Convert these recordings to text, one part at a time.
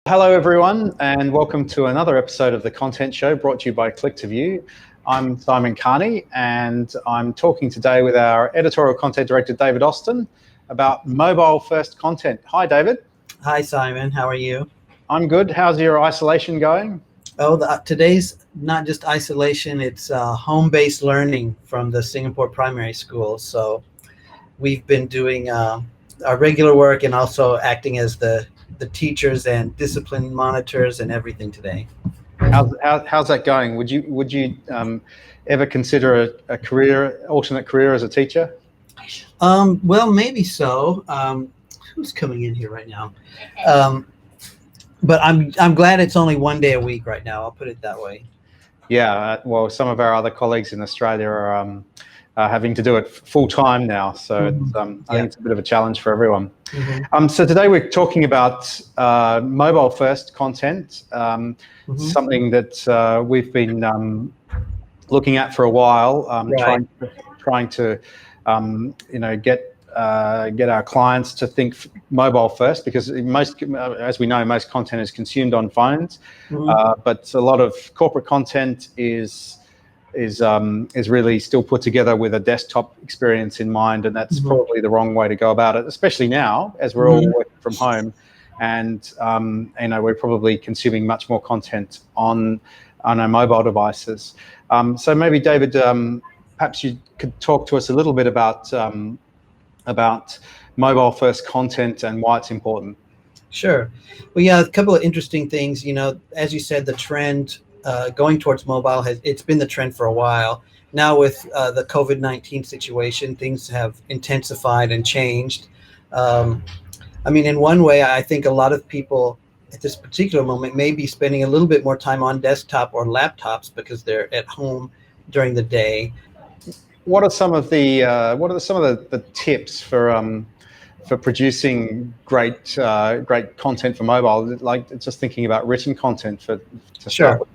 Hello everyone, and welcome to another episode of The Content Show brought to you by Click to View. I'm Simon Kearney, and I'm talking today with our editorial content director, David Austin, about mobile-first content. Hi, David. Hi, Simon. How are you? I'm good. How's your isolation going? Oh, today's not just isolation, it's home-based learning from the Singapore primary school. So we've been doing our regular work and also acting as the teachers and discipline monitors and everything today. How's that going? Would you ever consider a alternate career as a teacher? Well, maybe so. Who's coming in here right now? But I'm glad it's only one day a week right now. I'll put it that way. Yeah, well, some of our other colleagues in Australia are having to do it full time now, so I think it's a bit of a challenge for everyone. So today we're talking about mobile first content, something that we've been looking at for a while, trying to get our clients to think mobile first, because as we know, most content is consumed on phones, but a lot of corporate content is really still put together with a desktop experience in mind, and that's probably the wrong way to go about it, especially now as we're all working from home, and we're probably consuming much more content on our mobile devices. So maybe David, perhaps you could talk to us a little bit about mobile first content and why it's important. Sure. Well, yeah, a couple of interesting things. As you said, the trend going towards mobile it's been the trend for a while. Now with the COVID-19 situation, things have intensified and changed. In one way, I think a lot of people at this particular moment may be spending a little bit more time on desktop or laptops because they're at home during the day. What are some of the tips for producing great content for mobile? Like just thinking about written content to start with.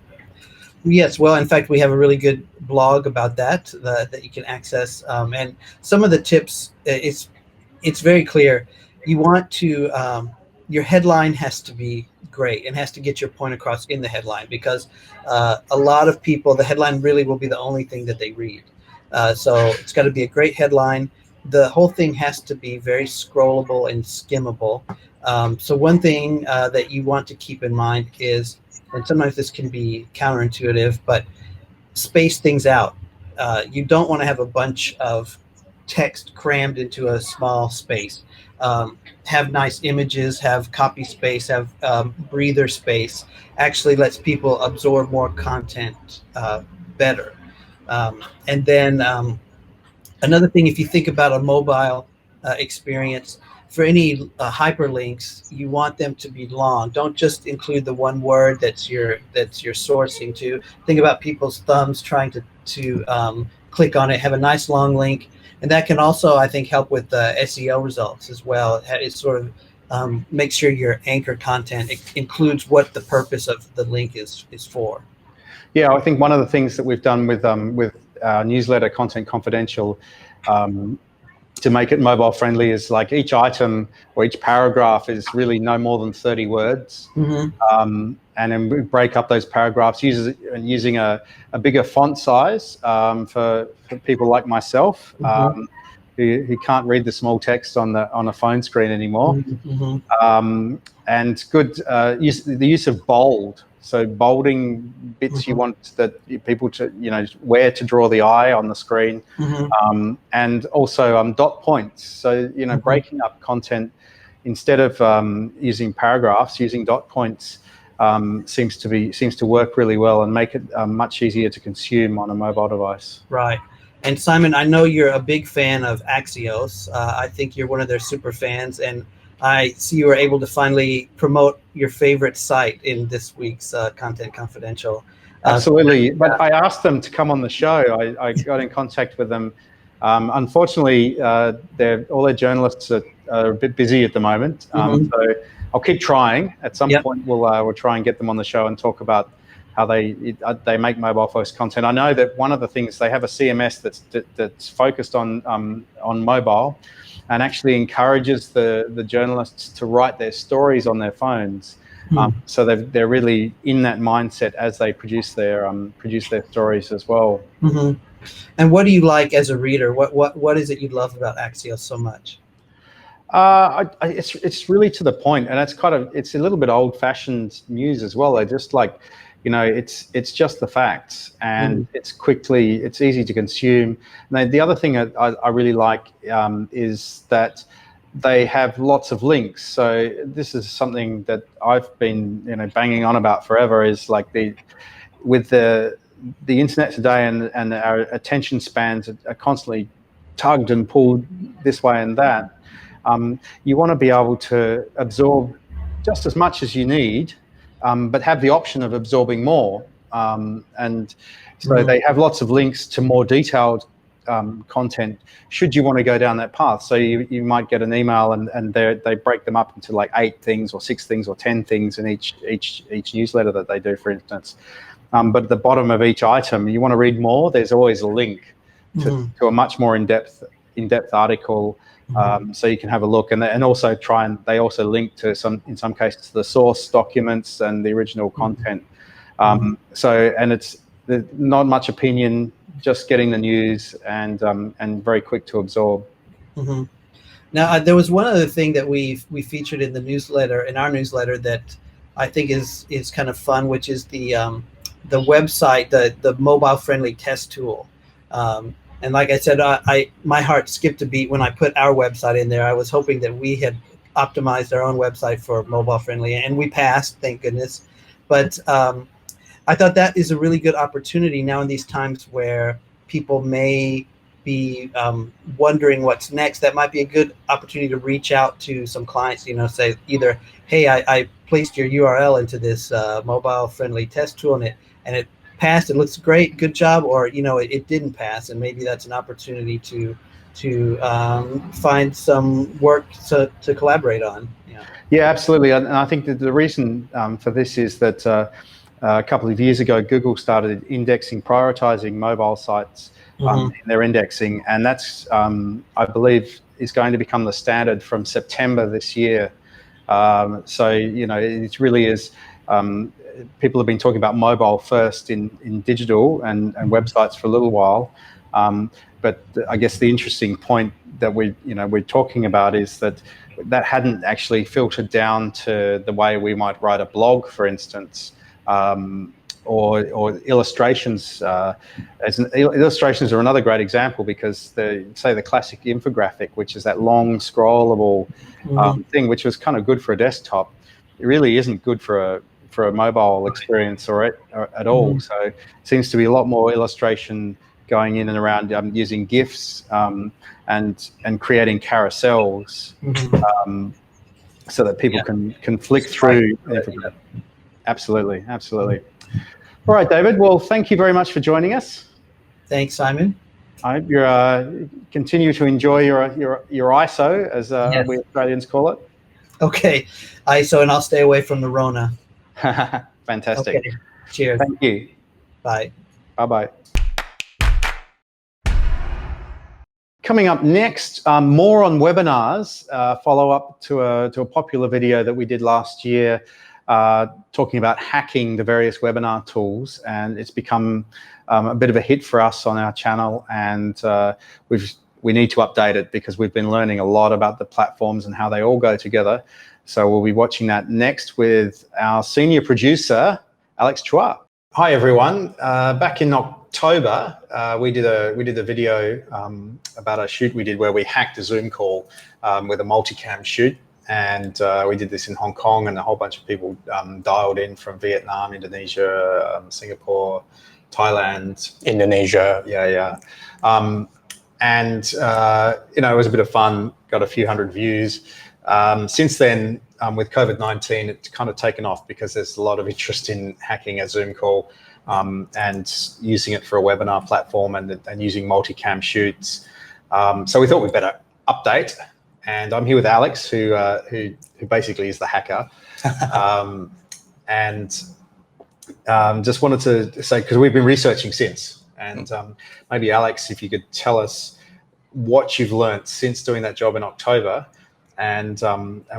Yes, well, in fact, we have a really good blog about that you can access. And some of the tips, it's very clear. You want to, your headline has to be great and has to get your point across in the headline, because a lot of people, the headline really will be the only thing that they read. So it's got to be a great headline. The whole thing has to be very scrollable and skimmable. So one thing that you want to keep in mind is, and sometimes this can be counterintuitive, but space things out. You don't want to have a bunch of text crammed into a small space. Have nice images, have copy space, have breather space. Actually lets people absorb more content better. And then another thing, if you think about a mobile experience, for any hyperlinks, you want them to be long. Don't just include the one word that's you're sourcing to. Think about people's thumbs trying to click on it. Have a nice long link, and that can also, I think, help with SEO results as well. It sort of makes sure your anchor content includes what the purpose of the link is for. Yeah, I think one of the things that we've done with our newsletter, Content Confidential, to make it mobile friendly is like each item or each paragraph is really no more than 30 words. And then we break up those paragraphs using a bigger font size for people like myself who can't read the small text on a phone screen anymore. And good the use of bold. So bolding bits you want people to, where to draw the eye on the screen, and also dot points. So, breaking up content instead of using paragraphs, using dot points seems to work really well and make it much easier to consume on a mobile device. Right. And Simon, I know you're a big fan of Axios. I think you're one of their super fans, and I see you were able to finally promote your favorite site in this week's Content Confidential. Absolutely, but I asked them to come on the show. I got in contact with them. Unfortunately, all their journalists are a bit busy at the moment. So I'll keep trying. At some point, we'll try and get them on the show and talk about how they make mobile first content. I know that one of the things, they have a CMS that's focused on mobile, and actually encourages the journalists to write their stories on their phones. So they're really in that mindset as they produce their stories as well. And what do you like as a reader? What is it you love about Axios so much? It's really to the point, and it's a little bit old-fashioned news as well. They just like, it's just the facts, and it's easy to consume. And the other thing I really like is that they have lots of links. So this is something that I've been banging on about forever, is like with the internet today, and our attention spans are constantly tugged and pulled this way and that. You want to be able to absorb just as much as you need, but have the option of absorbing more. And so they have lots of links to more detailed content should you want to go down that path. So you might get an email, and they break them up into like 8 things or 6 things or 10 things in each newsletter that they do, for instance. But at the bottom of each item, you want to read more, there's always a link to a much more in-depth article. So you can have a look, and also they also link to in some cases the source documents and the original content. And it's not much opinion, just getting the news, and very quick to absorb. Now there was one other thing that we featured in our newsletter that I think is kind of fun, which is the website, the mobile friendly test tool. And like I said, my heart skipped a beat when I put our website in there. I was hoping that we had optimized our own website for mobile friendly, and we passed, thank goodness. But I thought that is a really good opportunity now in these times where people may be wondering what's next. That might be a good opportunity to reach out to some clients, say either, hey, I placed your URL into this mobile friendly test tool, and it passed, it looks great, good job, or it didn't pass, and maybe that's an opportunity to find some work to collaborate on. Yeah, absolutely. And I think that the reason for this is that a couple of years ago, Google started prioritizing mobile sites in their indexing, and that's I believe is going to become the standard from September this year. So it really is. People have been talking about mobile first in digital and websites for a little while, but I guess the interesting point that we're talking about is that hadn't actually filtered down to the way we might write a blog, for instance, or illustrations. Illustrations are another great example, because the classic infographic, which is that long scrollable thing, which was kind of good for a desktop, it really isn't good for a mobile experience or at all. So it seems to be a lot more illustration going in and around using GIFs and creating carousels so that people can flick through. Absolutely. All right, David. Well, thank you very much for joining us. Thanks, Simon. I hope you continue to enjoy your ISO, as we Australians call it. Okay, ISO, and I'll stay away from the Rona. Fantastic. Okay. Cheers. Thank you. Bye. Bye-bye. Coming up next, more on webinars, follow up to a popular video that we did last year, talking about hacking the various webinar tools, and it's become a bit of a hit for us on our channel, and we need to update it because we've been learning a lot about the platforms and how they all go together. So we'll be watching that next with our senior producer, Alex Chua. Hi everyone. Back in October, we did a video about a shoot we did where we hacked a Zoom call with a multicam shoot, and we did this in Hong Kong, and a whole bunch of people dialed in from Vietnam, Indonesia, Singapore, Thailand, Indonesia. And it was a bit of fun. Got a few hundred views. Since then, with COVID-19, it's kind of taken off because there's a lot of interest in hacking a Zoom call and using it for a webinar platform and using multicam shoots. So we thought we'd better update. And I'm here with Alex, who basically is the hacker. And just wanted to say, because we've been researching since, and maybe Alex, if you could tell us what you've learned since doing that job in October, and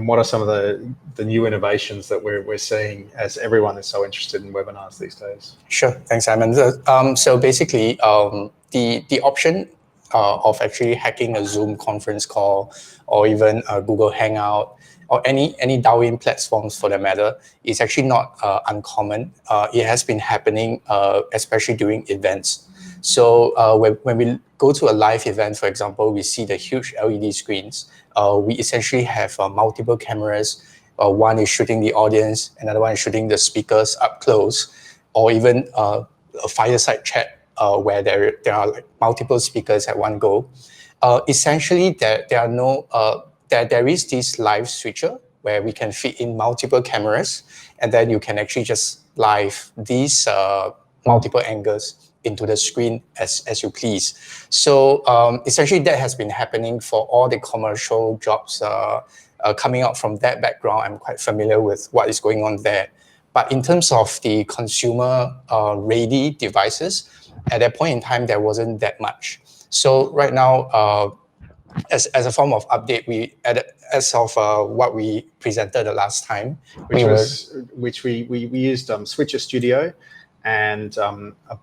what are some of the new innovations that we're seeing as everyone is so interested in webinars these days? Sure, thanks, Simon. So basically, the option of actually hacking a Zoom conference call or even a Google Hangout or any dial-in platforms for that matter is actually not uncommon. It has been happening, especially during events. So when we go to a live event, for example, we see the huge LED screens. We essentially have multiple cameras. One is shooting the audience, another one is shooting the speakers up close, or even a fireside chat where there are like multiple speakers at one go. Essentially, there is this live switcher where we can fit in multiple cameras, and then you can actually just live these multiple angles into the screen as you please. So essentially that has been happening for all the commercial jobs coming out from that background. I'm quite familiar with what is going on there. But in terms of the consumer ready devices, at that point in time, there wasn't that much. So right now, as a form of update, as of what we presented the last time, we used Switcher Studio and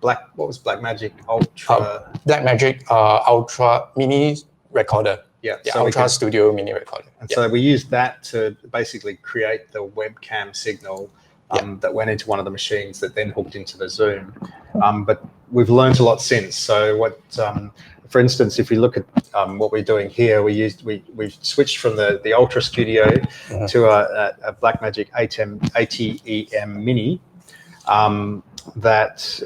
what was Blackmagic Ultra? Blackmagic Ultra Mini Recorder. Yeah, so Ultra Studio Mini Recorder. And so we used that to basically create the webcam signal that went into one of the machines that then hooked into the Zoom. But we've learned a lot since. So for instance, if you look at what we're doing here, we've switched from the Ultra Studio to a Blackmagic ATEM Mini that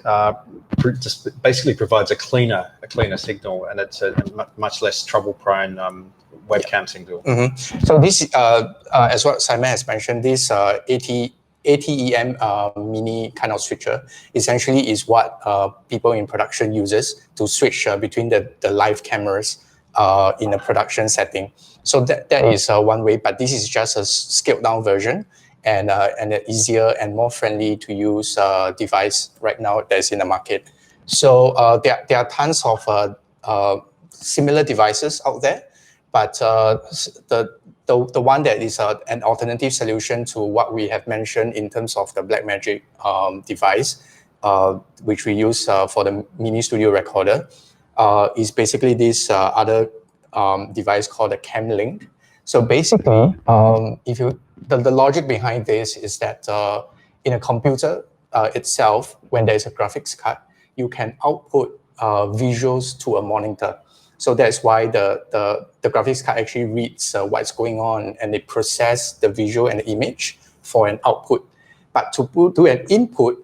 just basically provides a cleaner signal, and it's a much less trouble-prone webcam signal. So this, as what Simon has mentioned, this ATEM mini kind of switcher essentially is what people in production uses to switch between the live cameras in a production setting. So that is one way, but this is just a scaled down version and an easier and more friendly to use device right now that's in the market. So there are tons of similar devices out there, but the one that is an alternative solution to what we have mentioned in terms of the Blackmagic device, which we use for the Mini Studio Recorder, is basically this other device called a CamLink. So basically, the logic behind this is that in a computer itself, when there is a graphics card, you can output visuals to a monitor. So that's why the graphics card actually reads what's going on, and it processes the visual and the image for an output. But to do an input,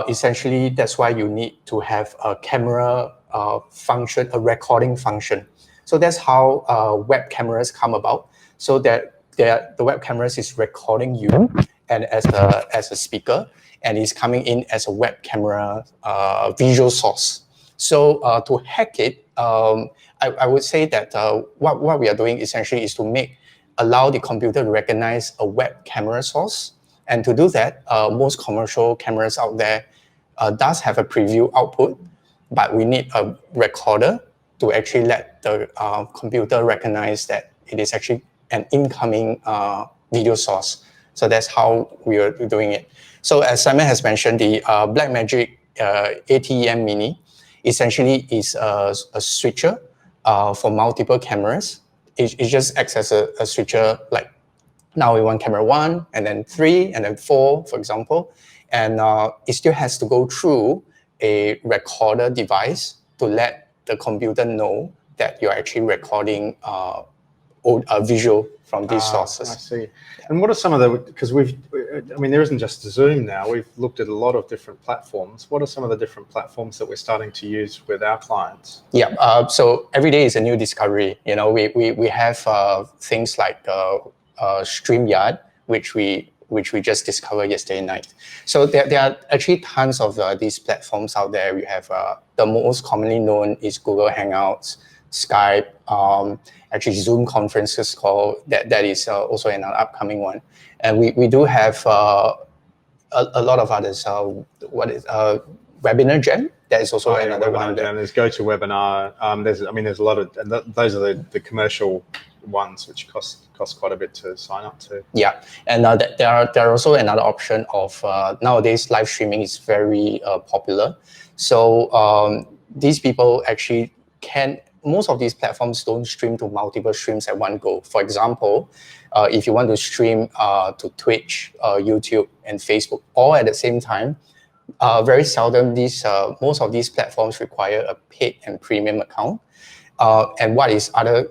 essentially, that's why you need to have a camera function, a recording function. So that's how web cameras come about. So that the web cameras is recording you and as a speaker, and is coming in as a web camera visual source. So to hack it, I would say that what we are doing essentially is to allow the computer to recognize a web camera source. And to do that, most commercial cameras out there does have a preview output, but we need a recorder to actually let the computer recognize that it is actually an incoming video source. So that's how we are doing it. So as Simon has mentioned, the Blackmagic ATEM Mini essentially is a switcher for multiple cameras. It just acts as a switcher, like now we want camera 1, and then 3, and then 4, for example. And it still has to go through a recorder device to let the computer know that you're actually recording a visual from these sources. I see. And what are some of because there isn't just Zoom now, we've looked at a lot of different platforms. What are some of the different platforms that we're starting to use with our clients? Yeah, so every day is a new discovery. You know, we have things like Streamyard, which we just discovered yesterday night. So there are actually tons of these platforms out there. We have the most commonly known is Google Hangouts, Skype, actually Zoom conferences call, that is also an upcoming one. And we do have a lot of others. WebinarJam, that is also another one. There's GoToWebinar. There's a lot of, and those are the commercial ones, which cost quite a bit to sign up to. Yeah, and there are also another option of nowadays live streaming is very popular. So these people actually most of these platforms don't stream to multiple streams at one go. For example, if you want to stream to Twitch, YouTube, and Facebook all at the same time, very seldom most of these platforms require a paid and premium account. And what is other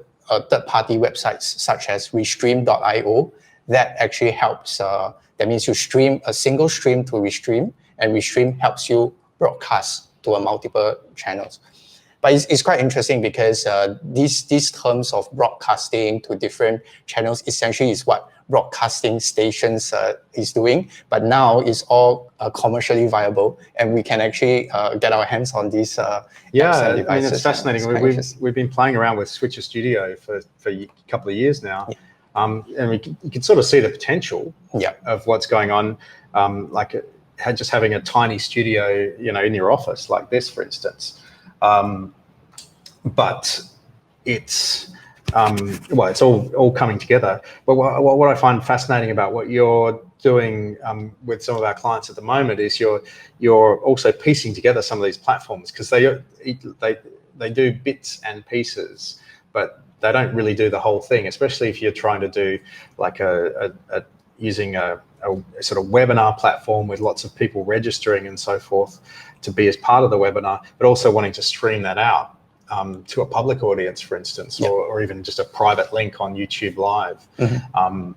third-party websites such as Restream.io that actually helps. That means you stream a single stream to Restream, and Restream helps you broadcast to a multiple channels. But it's quite interesting because these terms of broadcasting to different channels essentially is what broadcasting stations is doing. But now it's all commercially viable, and we can actually get our hands on these yeah, I mean, it's fascinating. We've been playing around with Switcher Studio for a couple of years now. Yeah. And you can sort of see the potential of what's going on, just having a tiny studio, in your office like this, for instance. But it's it's all coming together. But what I find fascinating about what you're doing with some of our clients at the moment is you're also piecing together some of these platforms, because they do bits and pieces, but they don't really do the whole thing. Especially if you're trying to do like using a sort of webinar platform with lots of people registering and so forth to be as part of the webinar, but also wanting to stream that out to a public audience, for instance, or even just a private link on YouTube Live. Mm-hmm.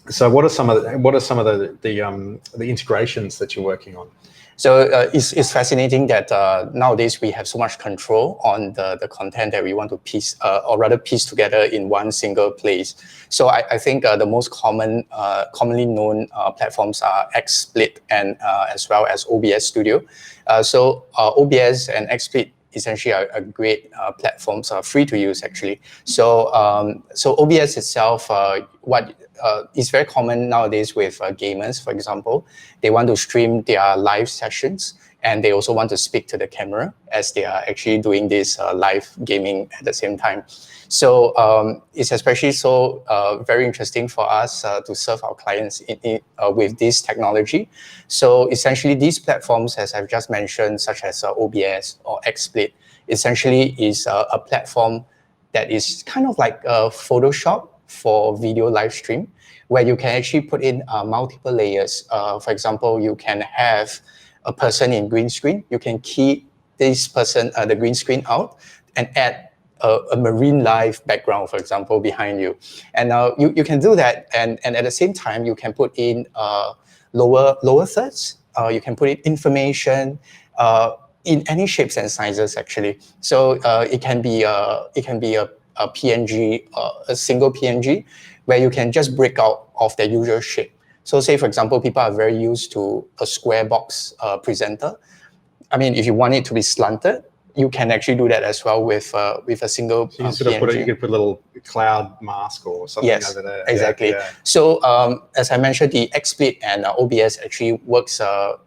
So what are some of the integrations that you're working on? So it's fascinating that nowadays we have so much control on the content that we want to piece together in one single place. So I think the most commonly known platforms are XSplit and as well as OBS Studio. So OBS and XSplit essentially are great platforms, free to use actually. So OBS itself, is very common nowadays with gamers, for example. They want to stream their live sessions, and they also want to speak to the camera as they are actually doing this live gaming at the same time. So it's especially very interesting for us to serve our clients with this technology. So essentially these platforms, as I've just mentioned, such as OBS or XSplit, essentially is a platform that is kind of like Photoshop for video live stream, where you can actually put in multiple layers. For example, you can have a person in green screen. You can key this person, the green screen out, and add a marine life background, for example, behind you. And you can do that, and at the same time, you can put in lower thirds. You can put in information in any shapes and sizes, actually. So it can be a PNG, a single PNG, where you can just break out of the usual shape. So say, for example, people are very used to a square box presenter. I mean, if you want it to be slanted, you can actually do that as well with a single so you sort of PNG. You could put a little cloud mask or something over there. Exactly. Yeah. So as I mentioned, the XSplit and OBS actually works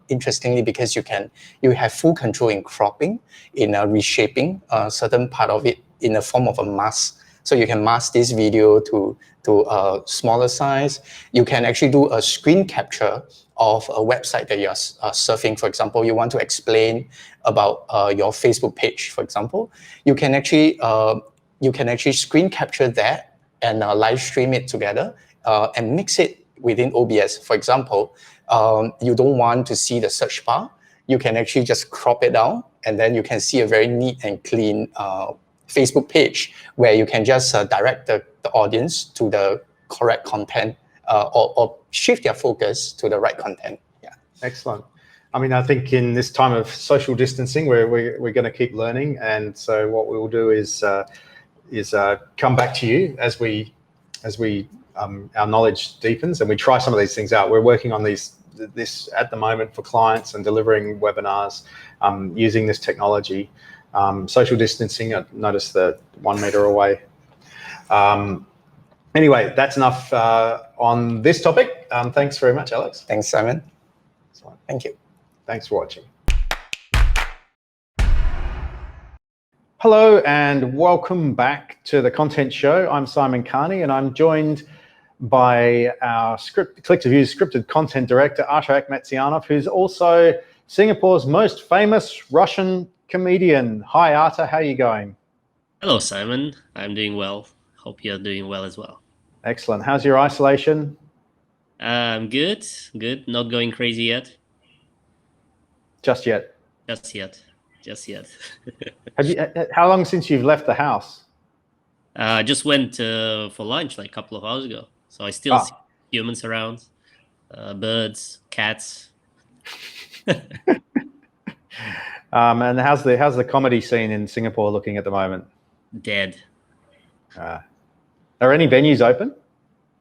interestingly because you have full control in cropping, in reshaping a certain part of it in the form of a mask. So you can mask this video to a smaller size. You can actually do a screen capture of a website that you're surfing. For example, you want to explain about your Facebook page, for example. You can actually screen capture that and live stream it together and mix it within OBS. For example, you don't want to see the search bar. You can actually just crop it down, and then you can see a very neat and clean Facebook page where you can just direct the audience to the correct content or shift their focus to the right content. Yeah. Excellent. I mean, I think in this time of social distancing, we're going to keep learning, and so what we will do is come back to you as we our knowledge deepens and we try some of these things out. We're working on this at the moment for clients and delivering webinars using this technology. Social distancing, I noticed the 1 meter away. Anyway, that's enough on this topic. Thanks very much, Alex. Thanks, Simon. Thank you. Thanks for watching. Hello and welcome back to the Content Show. I'm Simon Kearney and I'm joined by our Click to Views scripted content director, Arta Akhmetsianov, who's also Singapore's most famous Russian comedian. Hi Arta, how are you going? Hello, Simon. I'm doing well. Hope you're doing well as well. Excellent. How's your isolation? Good. Not going crazy yet. Just yet? Just yet. How long since you've left the house? I just went for lunch like a couple of hours ago. So I still see humans around, birds, cats. And how's the comedy scene in Singapore looking at the moment? Dead. Are any venues open?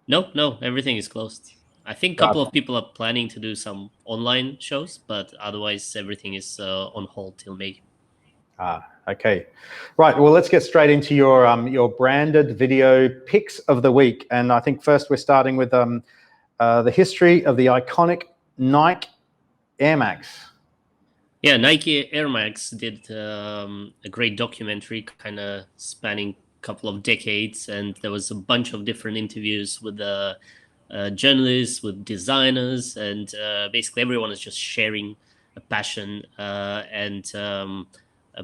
No, everything is closed. I think a couple of people are planning to do some online shows, but otherwise everything is on hold till May. Okay. Right, well, let's get straight into your branded video picks of the week. And I think first we're starting with the history of the iconic Nike Air Max. Yeah, Nike Air Max did a great documentary kind of spanning a couple of decades, and there was a bunch of different interviews with the journalists, with designers, and basically everyone is just sharing a passion and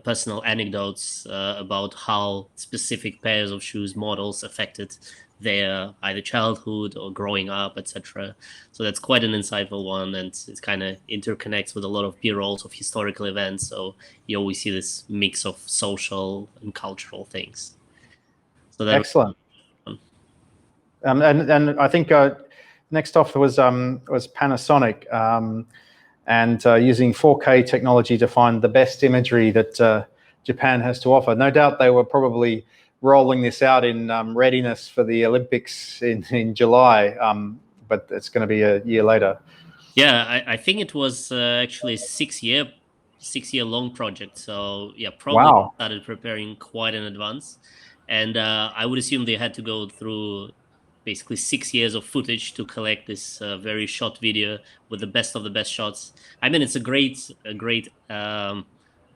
personal anecdotes about how specific pairs of shoes models affected their either childhood or growing up, etc. So that's quite an insightful one, and it kind of interconnects with a lot of B-rolls of historical events. So you always see this mix of social and cultural things. So that excellent. And I think next off was Panasonic, and using 4K technology to find the best imagery that Japan has to offer. No doubt they were probably rolling this out in readiness for the Olympics in July, but it's going to be a year later. Yeah, I think it was actually a six-year long project. So yeah, probably started preparing quite in advance. And I would assume they had to go through basically 6 years of footage to collect this very short video with the best of the best shots. I mean, it's a great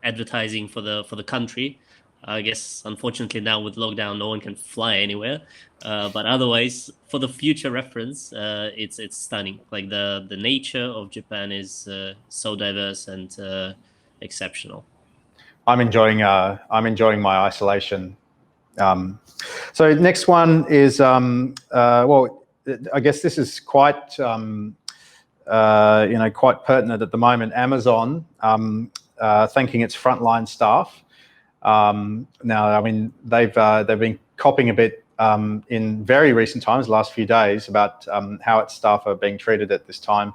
advertising for the country. I guess unfortunately now with lockdown, no one can fly anywhere. But otherwise, for the future reference, it's stunning. Like the nature of Japan is so diverse and exceptional. I'm enjoying my isolation. So next one is well, I guess this is quite quite pertinent at the moment. Amazon thanking its frontline staff. Now, I mean, they've been copping a bit in very recent times, last few days, about how its staff are being treated at this time.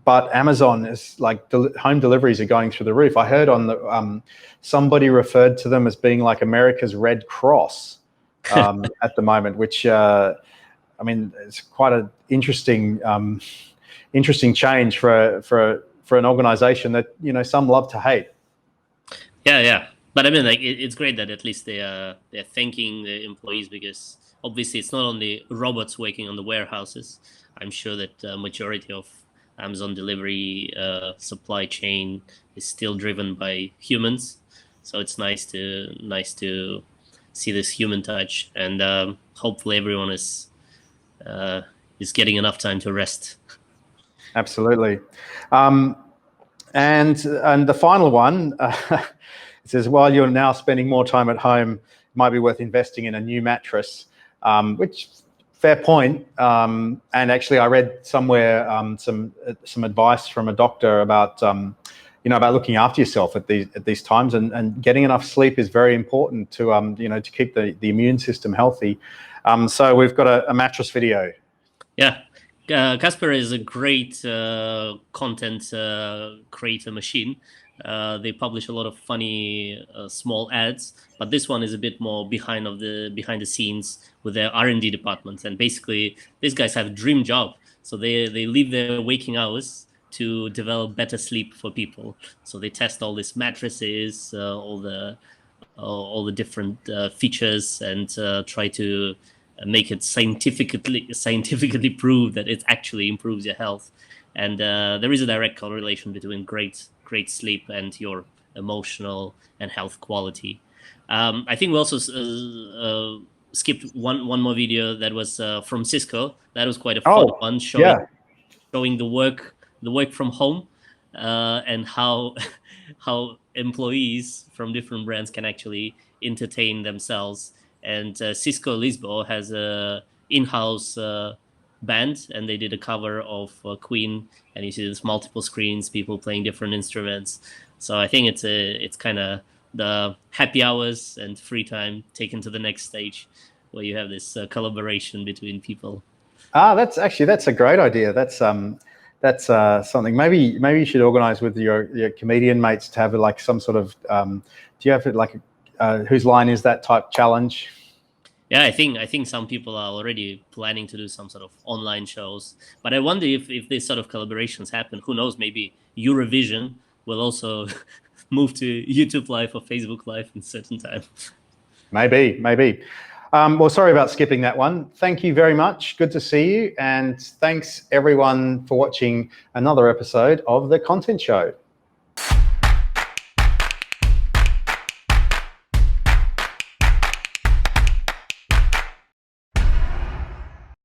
But Amazon is like home deliveries are going through the roof. I heard on the somebody referred to them as being like America's Red Cross at the moment, which I mean, it's quite an interesting change for an organization that some love to hate. Yeah. But I mean, like it's great that at least they're thanking the employees, because obviously it's not only robots working on the warehouses. I'm sure that the majority of Amazon delivery supply chain is still driven by humans, so it's nice to see this human touch, and hopefully everyone is getting enough time to rest. Absolutely, and the final one. It says, while you're now spending more time at home, it might be worth investing in a new mattress, which fair point. And actually, I read somewhere some advice from a doctor about about looking after yourself at these times, and getting enough sleep is very important to to keep the immune system healthy. So we've got a mattress video. Yeah. Casper is a great content creator machine. They publish a lot of funny small ads, but this one is a bit more behind the scenes with their R&D department. And basically, these guys have a dream job, so they leave their waking hours to develop better sleep for people. So they test all these mattresses, all the different features, and try to make it scientifically prove that it actually improves your health. And there is a direct correlation between great sleep and your emotional and health quality. I think we also skipped one more video that was from Cisco. That was quite a fun one, showing the work from home and how employees from different brands can actually entertain themselves. And Cisco Lisboa has a in-house band, and they did a cover of Queen, and you see there's multiple screens, people playing different instruments. So I think it's kind of the happy hours and free time taken to the next stage, where you have this collaboration between people. That's a great idea. That's something maybe you should organize with your comedian mates to have like some sort of do you have like whose line is that type challenge? Yeah, I think some people are already planning to do some sort of online shows, but I wonder if these sort of collaborations happen, who knows, maybe Eurovision will also move to YouTube Live or Facebook Live in certain time. Maybe. Well, sorry about skipping that one. Thank you very much. Good to see you. And thanks everyone for watching another episode of The Content Show.